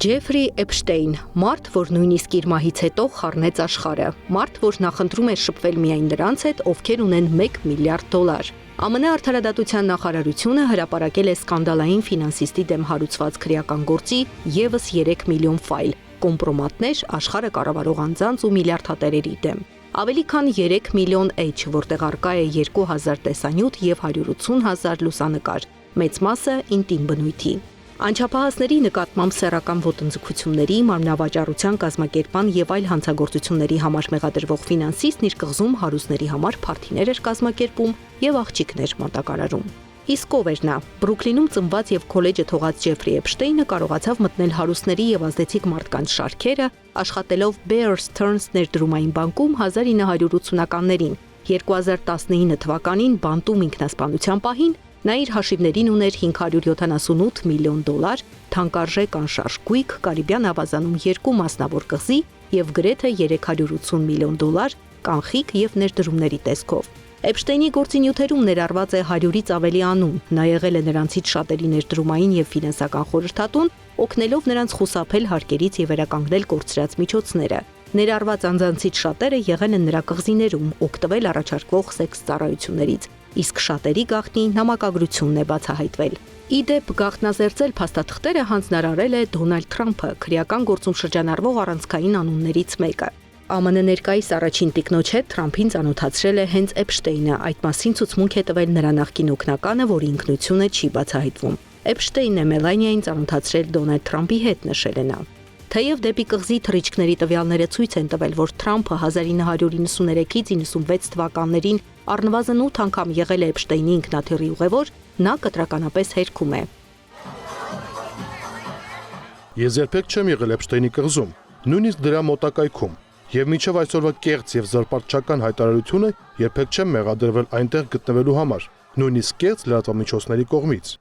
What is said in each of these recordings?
Ջեֆրի Էփշտեյն, մարդ, որ նույնիսկ իր մահից հետո խառնեց աշխարհը, մարդ, որ նախընտրում էր շփվել միայն նրանց հետ, ովքեր ունեն $1 միլիարդ։ ԱՄՆ արդարադատության նախարարությունը հրապարակել է սկանդալային ֆինանսիստի դեմ հարուցված քրեական գործի ևս 3 միլիոն ֆայլ, կոմպրոմատներ աշխարհը կառավարող անձանց ու միլիարդատերերի դեմ։ Ավելի քան 3 միլիոն H, որտեղ առկա է 2000 տեսանյութ եւ 180,000 լուսանկար, մեծ մասը ինտիմ բնույթի։ Անչափահասների նկատմամբ սեռական ոտնձգությունների, մարմնավաճառության կազմակերպման եւ այլ հանցագործությունների համար մեղադրվող ֆինանսիստն իր կղզում հարուստների համար փարթիներ էր կազմակերպում եւ աղջիկներ մատակարարում։ Իսկ ով էր նա։ Բրուքլինում ծնված եւ քոլեջը թողած Ջեֆրի Էփշտեյնը կարողացավ մտնել հարուստների եւ ազդեցիկ մարդկանց շարքերը, աշխատելով Bear Stearns ներդրումային բանկում 1980-ականներին։ 2019 թվականին բանտում ինքնասպանության պահին նա իր հաշիվներին ուներ $578 միլիոն, թանկարժեք անշարժ գույք, Կարիբյան ավազանում 2 մասնավոր կղզի եւ գրեթե $380 միլիոն կանխիկ եւ ներդրումների տեսքով։ Էփշտեյնի գործինյութերում ներառված է 100-ից ավելի անուն, նա եղել է նրանցից շատերի ներդրումային եւ ֆինանսական խորհրդատուն, օգնելով նրանց խուսափել հարկերից եւ վերականգնել կորցրած միջոցները։ Ներառված անձանցից շատերը եղել են նրա կղզիներում, օգտվել առաջարկվող սեքս ծառայություններից, իսկ շատերի գաղտնի նամակագրությունն է բացահայտվել։ Իդեպ գաղտնազերծել փաստաթղթերը հանձնարարել է Դոնալդ Թրամփը, քրեական գործում շրջանառվող առանցքային անուններից մեկը։ ԱՄՆ ներկայիս առաջին տիկնոջ հետ Թրամփին ծանոթացրել է հենց Էփշտեյնը, այդ մասին ցուցմունք է տվել նրա նախկին օգնականը, որի ինքնությունը չի բացահայտվում։ Էփշտեյնն է Մելանիային ծանոթացրել Դոնալդ Թրամփի հետ, նշել է նա։ Թեև դեպի կղզի թռիչքների տվյալները ցույց են տվել, որ Թրամփը 1993-ից 96 թվականներին առնվազն 8 անգամ եղել է Էփշտեյնի ինքնաթիռի ուղևոր, նա կտրականապես հերքում է։ Ես երբեք չեմ եղել Էփշտեյնի կղզում, նույնիսկ դրա մոտակայքում, եւ մինչեւ այսօրվա կեղծ եւ զրպարտչական հայտարարությունը երբեք չեմ մեղադրվել այնտեղ գտնվելու համար, նույնիսկ կեղծ լրատվամիջոցների կողմից։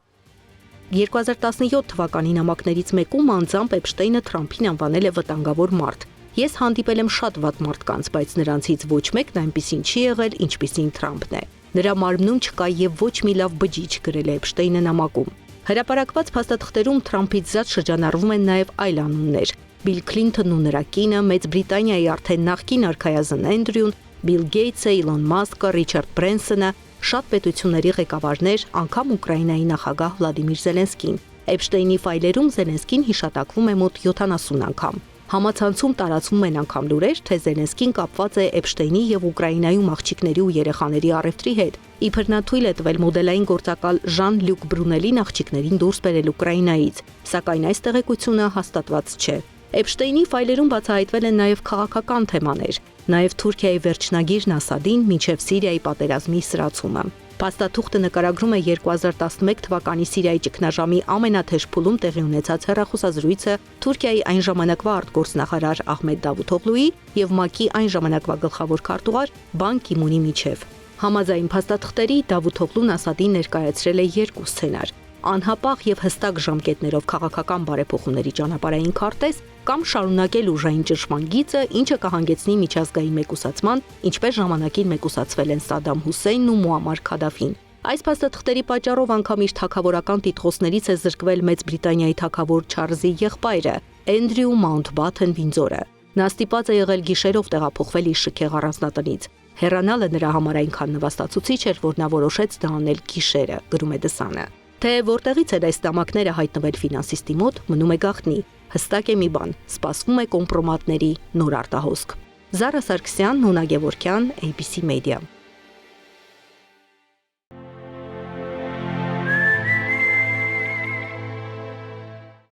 2017 թվականի նամակներից մեկում անձամբ Էփշտեյնը Թրամփին անվանել է վտանգավոր մարդ։ Ես հանդիպել եմ շատ վատ մարդկանց, բայց նրանցից ոչ մեկն այնպիսին չի եղել, ինչպիսին Թրամփն է։ Նրա մարմնում չկա եւ ոչ մի լավ բջիջ, գրել է Էփշտեյնը նամակում։ Հրապարակված փաստաթղթերում Թրամփից զատ շրջանառվում են նաեւ այլ անուններ։ Բիլ Քլինթոնն ու նրա կինը, Մեծ Բրիտանիայի արդեն նախկին արքայազն Էնդրյուն, Բիլ Գեյթսը, Իլոն Մասկը, Ռիչարդ Բրենսոնը, շատ պետությունների ղեկավարներ, անգամ Ուկրաինայի նախագահ Վլադիմիր Զելենսկին։ Էփշտեյնի ֆայլերում Զելենսկին հիշատակվում է մոտ 70 անգամ։ Համացանցում տարածվում են անգամ լուրեր, թե Զելենսկին կապված է Էփշտեյնի եւ Ուկրաինայում աղջիկների ու երեխաների առևտրի հետ։ Իբր նա թույլ է տվել մոդելային գործակալ Ժան-Լյուկ Բրունելին աղջիկներին դուրս բերել Ուկրաինայից, սակայն այս տեղեկությունը հաստատված չէ։ Էփշտեյնի ֆայլերում բացահայտվել են նաև քաղաքական թեմաներ, նաև Թուրքիայի վերջնագիրն Ասադին մինչև Սիրիայի պատերազմի սրացումը։ Փաստաթուղթը նկարագրում է 2011 թվականի Սիրիայի ճգնաժամի ամենաթեժ փուլում տեղի ունեցած հեռախոսազրույցը Թուրքիայի այն ժամանակվա արտգործնախարար Ահմեդ Դավութօղլուի եւ ՄԱԿ-ի այն ժամանակվա գլխավոր քարտուղար Բան Կի Մունի միջև։ Համաձայն փաստաթղթերի Դավութօղլուն Ասադին ներկայացրել է 2 սցենար. անհապաղ եւ հստակ ժամկետներով քաղաքական բարեփոխումների ճանապարհային քարտեզ կամ շարունակել ուժային ճնշման գիծը, ինչը կհանգեցնի միջազգային մեկուսացման, ինչպես ժամանակին մեկուսացվել են Սադամ Հուսեյնն ու Մուամմար Քադաֆին։ Այս փաստաթղթերի պատճառով անգամ իր թագավորական տիտղոսներից է զրկվել Մեծ Բրիտանիայի թագավոր Չարլզի եղբայրը, Էնդրյու Մաունթբաթեն Վինդզորը։ Նա ստիպված է եղել գիշերով տեղափոխվել իր շքեղ առանձնատնից։ Հեռանալը նրա համար այնքան նվաստացուցիչ էր, որ նա որոշեց դա անել գիշերը, գրում է Դսանը։ Թե որտեղից էր այս նամակները հայտնվել ֆինանսիստի մոտ, մնում է գաղտնի։ Հստակ է մի բան, սպասվում է կոմպրոմատների նոր արտահոսք։ Զարա Սարգսյան, Նոնա Գևորգյան, ABC Media։